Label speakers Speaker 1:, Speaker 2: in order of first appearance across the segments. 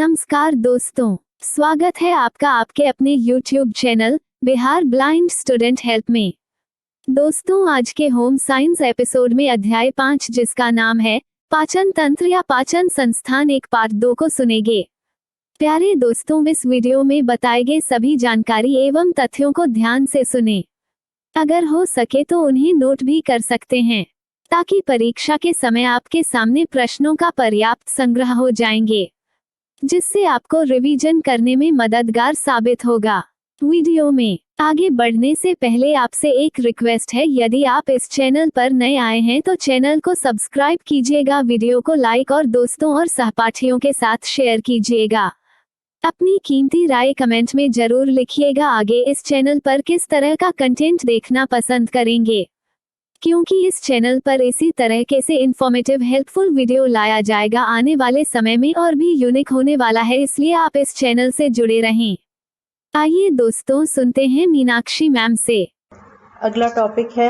Speaker 1: नमस्कार दोस्तों, स्वागत है आपका आपके अपने YouTube channel Bihar blind student help में। दोस्तों, आज के होम साइंस एपिसोड में अध्याय 5 जिसका नाम है पाचन तंत्र या पाचन संस्थान एक पार्ट 2 को सुनेंगे। प्यारे दोस्तों, इस वीडियो में बताए गए सभी जानकारी एवं तथ्यों को ध्यान से सुने। अगर हो सके तो उन्हें नोट भी कर सकते हैं ताकि परीक्षा के समय आपके सामने प्रश्नों का पर्याप्त संग्रह हो जाएंगे, जिससे आपको रिवीजन करने में मददगार साबित होगा। वीडियो में आगे बढ़ने से पहले आपसे एक रिक्वेस्ट है, यदि आप इस चैनल पर नए आए हैं तो चैनल को सब्सक्राइब कीजिएगा, वीडियो को लाइक और दोस्तों और सहपाठियों के साथ शेयर कीजिएगा। अपनी कीमती राय कमेंट में जरूर लिखिएगा। आगे इस चैनल पर किस तरह का कंटेंट देखना पसंद करेंगे, क्योंकि इस चैनल पर इसी तरह के से इन्फॉर्मेटिव हेल्पफुल वीडियो लाया जाएगा आने वाले समय में और भी यूनिक होने वाला है, इसलिए आप इस चैनल से जुड़े रहें। आइए दोस्तों, सुनते हैं मीनाक्षी मैम से।
Speaker 2: अगला टॉपिक है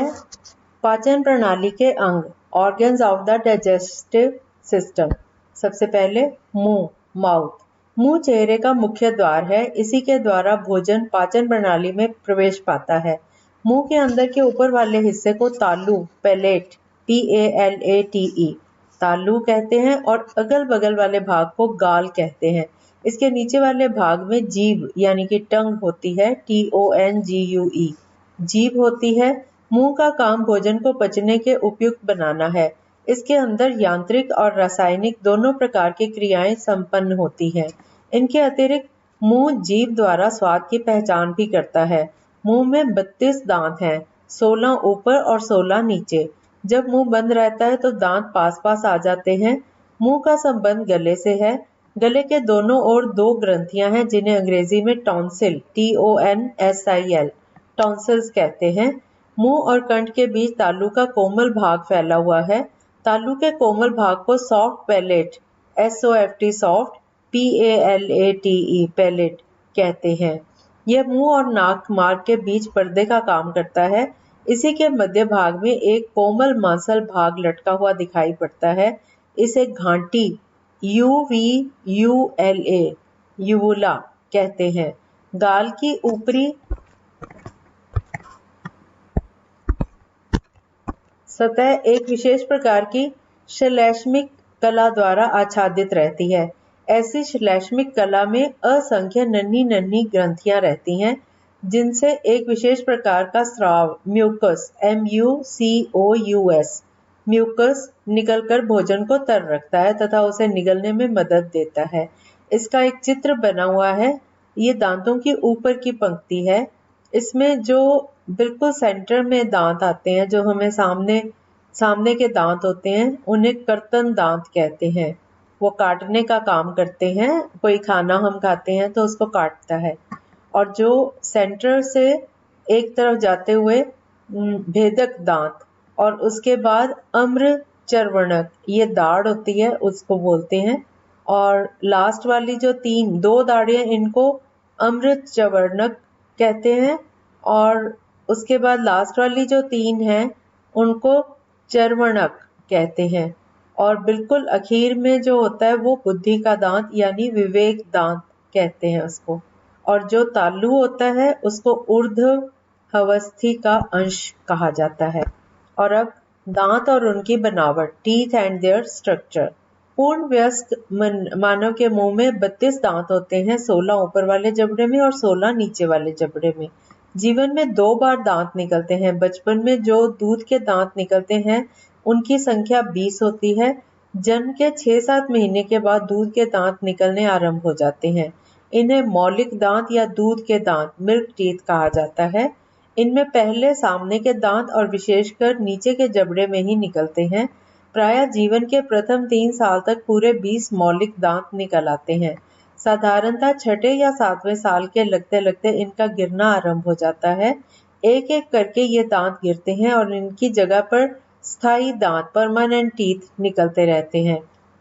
Speaker 2: पाचन प्रणाली के अंग, organs of the digestive system. सबसे पहले मुंह, माउथ। मुंह चेहरे का मुख्य द्वार है, इसी के द्वारा भोजन पाचन प्रणाली में प्रवेश पाता है। मुंह के अंदर के ऊपर वाले हिस्से को तालु, पैलेट, PALATE, तालु कहते हैं और अगल बगल वाले भाग को गाल कहते हैं। इसके नीचे वाले भाग में जीभ यानी कि टंग होती है, TONGUE, जीभ होती है। मुंह का काम भोजन को पचने के उपयुक्त बनाना है। इसके अंदर यांत्रिक और रासायनिक दोनों प्रकार की क्रियाएं संपन्न होती हैं। इनके अतिरिक्त मुंह जीभ द्वारा स्वाद की पहचान भी करता है। मुंह में 32 दांत हैं, 16 ऊपर और 16 नीचे। जब मुंह बंद रहता है तो दांत पास पास आ जाते हैं। मुंह का संबंध गले से है। गले के दोनों ओर 2 ग्रंथियां हैं जिन्हें अंग्रेजी में टॉन्सिल, TONSIL, टॉन्सिल्स कहते हैं। मुंह और कंठ के बीच तालु का कोमल भाग फैला हुआ है। तालु के कोमल भाग को soft palate, SOFT soft, PALATE palate कहते हैं। यह मुंह और नाक मार्ग के बीच पर्दे का काम करता है। इसी के मध्य भाग में एक कोमल मांसल भाग लटका हुआ दिखाई पड़ता है। इसे घांटी, UVULA, यूवुला कहते हैं। गाल की ऊपरी सतह एक विशेष प्रकार की श्लैष्मिक कला द्वारा आच्छादित रहती है। ऐसी श्लैष्मिक कला में असंख्य नन्ही नन्ही ग्रंथियां रहती हैं, जिनसे एक विशेष प्रकार का स्राव, म्यूकस, MUCOUS, म्यूकस निकलकर भोजन को तर रखता है तथा उसे निगलने में मदद देता है। इसका एक चित्र बना हुआ है। ये दांतों की ऊपर की पंक्ति है। इसमें जो बिल्कुल सेंटर में दांत आते हैं, जो हमें सामने के दांत होते हैं, उन्हें कर्तन दांत कहते हैं। वो काटने का काम करते हैं। कोई खाना हम खाते हैं तो उसको काटता है। और जो सेंटर से एक तरफ जाते हुए भेदक दांत और उसके बाद अम्र चर्वणक, ये दाढ़ होती है, उसको बोलते हैं। और लास्ट वाली जो 2 दाढ़ें, इनको अमृत चवर्णक कहते हैं। और उसके बाद लास्ट वाली जो 3 हैं उनको चर्वणक कहते हैं। और बिल्कुल आखिर में जो होता है वो बुद्धि का दांत यानी विवेक दांत कहते हैं उसको। और जो तालु होता है उसको ऊर्ध्वहवस्थी का अंश कहा जाता है। और अब दांत और उनकी बनावट, टीथ एंड देयर स्ट्रक्चर। पूर्ण वयस्क मानव के मुंह में 32 दांत होते हैं, 16 ऊपर वाले जबड़े में और 16 नीचे वाले जबड़े में। जीवन में 2 बार दांत निकलते हैं। बचपन में जो दूध के दांत निकलते हैं उनकी संख्या 20 होती है। जन्म के 6-7 महीने के बाद दूध के दांत निकलने आरंभ हो जाते हैं। इन्हें मौलिक दांत या दूध के दांत, मिल्क टीथ कहा जाता है। इनमें पहले सामने के दांत और विशेषकर नीचे के जबड़े में ही निकलते हैं। प्रायः जीवन के प्रथम 3 साल तक पूरे 20 मौलिक दांत निकल आते हैं। साधारणतः 6ठे या 7वें साल के लगते लगते इनका गिरना आरंभ हो जाता है। एक एक करके ये दांत गिरते हैं और इनकी जगह पर स्थायी दांत, परमानेंट टीथ निकलते रहते हैं।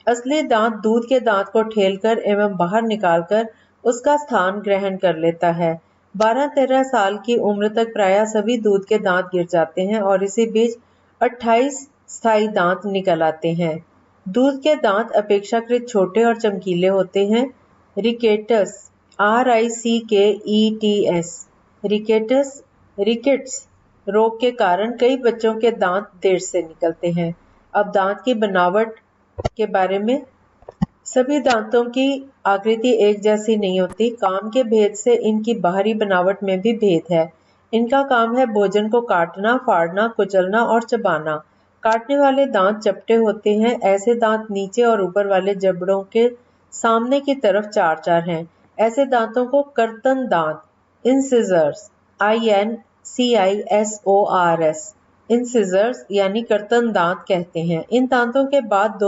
Speaker 2: असली दांत दूध के दांत को ठेलकर एवं बाहर निकालकर उसका स्थान ग्रहण कर लेता है। 12-13 साल की उम्र तक प्रायः सभी दूध के दांत गिर जाते हैं और इसी बीच 28 स्थायी दांत निकल आते हैं। दूध के दांत अपेक्षाकृत छोटे और चमकीले होते हैं। रिकेटस, RICKETS, रिकेट्स रोग के कारण कई बच्चों के दांत देर से निकलते हैं। अब दांत की बनावट के बारे में। सभी दांतों की आकृति एक जैसी नहीं होती। काम के भेद से इनकी बाहरी बनावट में भी भेद है। इनका काम है भोजन को काटना, फाड़ना, कुचलना और चबाना। काटने वाले दांत चपटे होते हैं। ऐसे दांत नीचे और ऊपर वाले जबड़ों के सामने की तरफ चार चार हैं। ऐसे दांतों को कर्तन दांत, इंसिजर्स, INCISORS, इंसिजर्स यानी कर्तन दांत कहते हैं। इन दांतों के बाद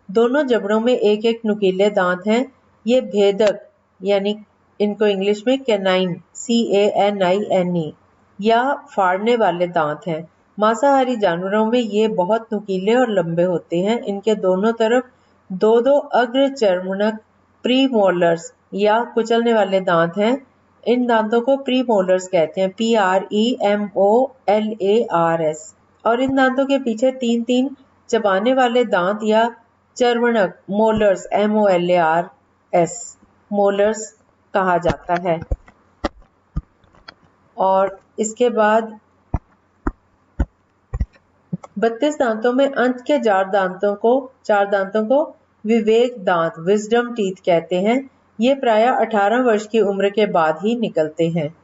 Speaker 2: दोनों जबड़ों में एक एक नुकीले दांत हैं। ये भेदक यानी इनको इंग्लिश में कैनाइन, CANINE या फाड़ने वाले दांत हैं। मांसाहारी जानवरों में ये बहुत नुकीले और लंबे होते हैं। इनके दोनों तरफ दो दो अग्रचर्मणक प्रीमोलर्स या कुचलने वाले दांत हैं। इन दांतों को प्रीमोलर्स कहते हैं, PREMOLARS। और इन दांतों के पीछे तीन तीन चबाने वाले दांत या चर्वणक, मोलर्स, MOLARS, मोलर्स कहा जाता है। और इसके बाद 32 दांतों में अंत के चार दांतों को विवेक दांत, विजडम टीथ कहते हैं। ये प्रायः 18 वर्ष की उम्र के बाद ही निकलते हैं।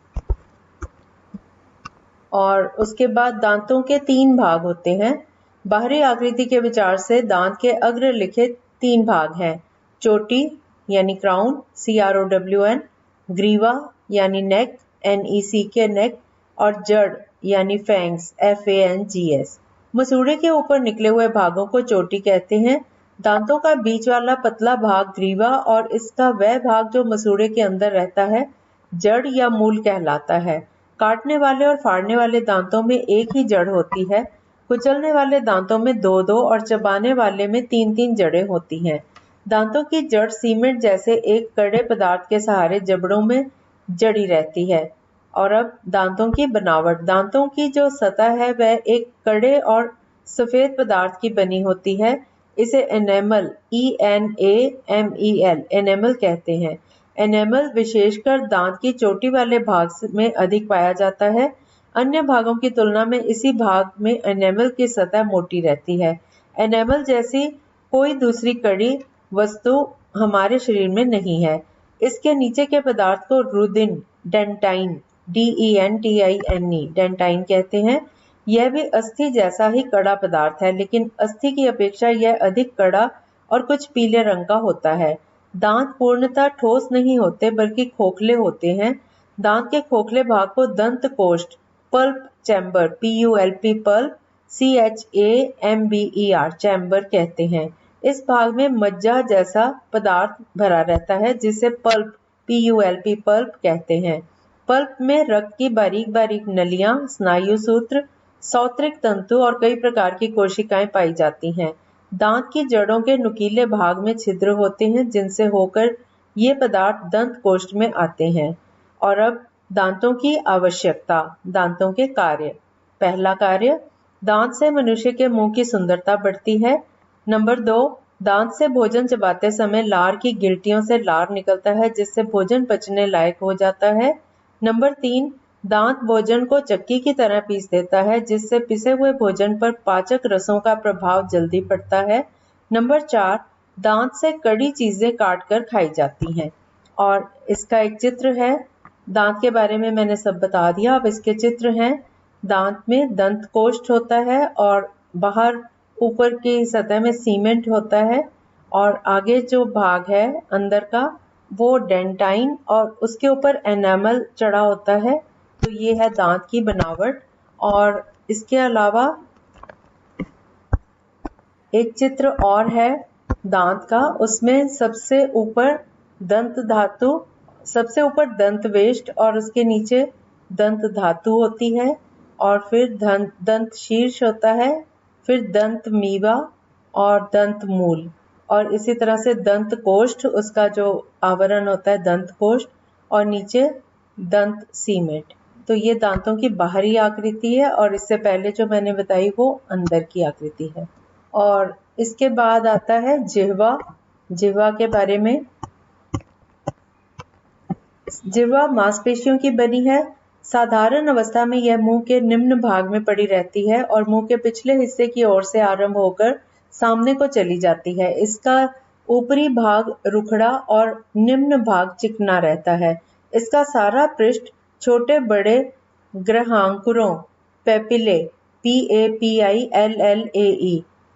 Speaker 2: और उसके बाद दांतों के 3 भाग होते हैं। बाहरी आकृति के विचार से दांत के अग्रलिखित 3 भाग हैं। चोटी यानी क्राउन, CROWN, ग्रीवा यानी नेक, NECK नेक, और जड़ यानी फैंग्स, FANGS। मसूड़े के ऊपर निकले हुए भागों को चोटी कहते हैं। दांतों का बीच वाला पतला भाग ग्रीवा और इसका वह भाग जो मसूड़े के अंदर रहता है जड़ या मूल कहलाता है। काटने वाले और फाड़ने वाले दांतों में एक ही जड़ होती है। कुचलने वाले दांतों में 2-2 और चबाने वाले में 3-3 जड़ें होती हैं। दांतों की जड़ सीमेंट जैसे एक कड़े पदार्थ के सहारे जबड़ों में जड़ी रहती है। और अब दांतों की बनावट। दांतों की जो सतह है वह एक कड़े और सफेद पदार्थ की बनी होती है। इसे एनेमल, ENAMEL, एनेमल कहते हैं। एनेमल विशेषकर दांत की चोटी वाले भाग में अधिक पाया जाता है। अन्य भागों की तुलना में इसी भाग में एनेमल की सतह मोटी रहती है। एनेमल जैसी कोई दूसरी कड़ी वस्तु हमारे शरीर में नहीं है। इसके नीचे के पदार्थ को रुदिन, डेंटाइन, DENTINE, डेंटाइन कहते हैं। यह भी अस्थि जैसा ही कड़ा पदार्थ है, लेकिन अस्थि की अपेक्षा यह अधिक कड़ा और कुछ पीले रंग का होता है। दांत पूर्णतः ठोस नहीं होते बल्कि खोखले होते हैं। दांत के खोखले भाग को दंत कोष्ठ, pulp chamber, PULP, pulp, CHAMBER, chamber कहते हैं। इस भाग में मज्जा जैसा पदार्थ भरा रहता है जिसे पल्प, PULP, पल्प कहते हैं। पल्प में रक्त की बारीक बारीक नलियां, स्नायु सूत्र, सौत्रिक तंतु और कई प्रकार की कोशिकाएं पाई जाती हैं। दांत की जड़ों के नुकीले भाग में छिद्र होते हैं जिनसे होकर ये पदार्थ दंत कोष्ठ में आते हैं। और अब दांतों की आवश्यकता, दांतों के कार्य। पहला कार्य, दांत से मनुष्य के मुंह की सुंदरता बढ़ती है। नंबर 2, दांत से भोजन चबाते समय लार की गिल्टियों से लार निकलता है जिससे भोजन पचने लायक हो जाता है। नंबर 3, दांत भोजन को चक्की की तरह पीस देता है जिससे पिसे हुए भोजन पर पाचक रसों का प्रभाव जल्दी पड़ता है। नंबर 4, दांत से कड़ी चीजें काटकर खाई जाती हैं। और इसका एक चित्र है। दांत के बारे में मैंने सब बता दिया। अब इसके चित्र हैं। दांत में दंत कोष्ठ होता है और बाहर ऊपर की सतह में सीमेंट होता है और आगे जो भाग है अंदर का वो डेंटाइन और उसके ऊपर एनामल चढ़ा होता है। तो ये है दांत की बनावट। और इसके अलावा एक चित्र और है दांत का। उसमें सबसे ऊपर दंत धातु, सबसे ऊपर दंत वेष्ट और उसके नीचे दंत धातु होती है और फिर दंत शीर्ष होता है, फिर दंत मीवा और दंत मूल और इसी तरह से दंत कोष्ठ, उसका जो आवरण होता है दंत कोष्ठ और नीचे दंत सीमेंट। तो ये दांतों की बाहरी आकृति है और इससे पहले जो मैंने बताई वो अंदर की आकृति है। और इसके बाद आता है जिह्वा। जिह्वा के बारे में जिह्वा मांसपेशियों की बनी है। साधारण अवस्था में यह मुंह के निम्न भाग में पड़ी रहती है और मुंह के पिछले हिस्से की ओर से आरंभ होकर सामने को चली जाती है। इसका ऊपरी भाग रुखड़ा और निम्न भाग चिकना रहता है। इसका सारा पृष्ठ छोटे बड़े ग्रहांकुरों पेपिले PAPILLAE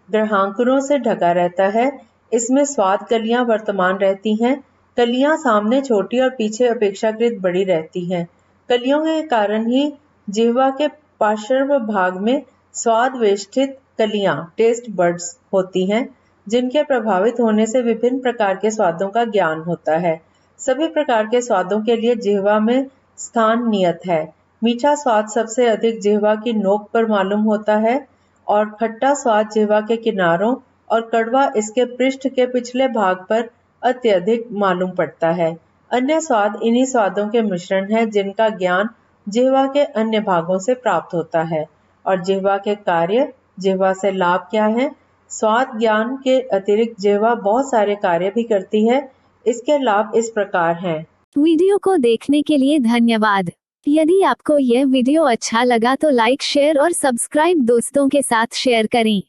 Speaker 2: ग्रहांकुरों से ढका रहता है। इसमें स्वाद कलियां वर्तमान रहती हैं। कलियां सामने छोटी और पीछे अपेक्षाकृत बड़ी रहती हैं। कलियों के कारण ही जिह्वा के पार्श्व भाग में स्वाद वेष्टित कलियां टेस्ट बड्स होती हैं, जिनके प्रभावित होने से विभिन्न प्रकार के स्वादों का ज्ञान होता है। सभी प्रकार के स्वादों के लिए जिह्वा में स्थान नियत है। मीठा स्वाद सबसे अधिक जिह्वा की नोक पर मालूम होता है और खट्टा स्वाद जिह्वा के किनारों और कड़वा इसके पृष्ठ के पिछले भाग पर अत्यधिक मालूम पड़ता है। अन्य स्वाद इन्हीं स्वादों के मिश्रण है जिनका ज्ञान जिह्वा के अन्य भागों से प्राप्त होता है। और जिह्वा के कार्य, जिह्वा से लाभ क्या है? स्वाद ज्ञान के अतिरिक्त जिह्वा बहुत सारे कार्य भी करती है। इसके लाभ इस प्रकार हैं।
Speaker 1: वीडियो को देखने के लिए धन्यवाद। यदि आपको यह वीडियो अच्छा लगा तो लाइक, शेयर और सब्सक्राइब दोस्तों के साथ शेयर करें।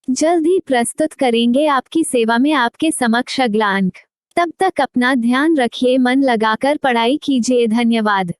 Speaker 1: जल्द ही प्रस्तुत करेंगे आपकी सेवा में आपके समक्ष अगला अंक। तब तक अपना ध्यान रखिए, मन लगाकर पढ़ाई कीजिए। धन्यवाद।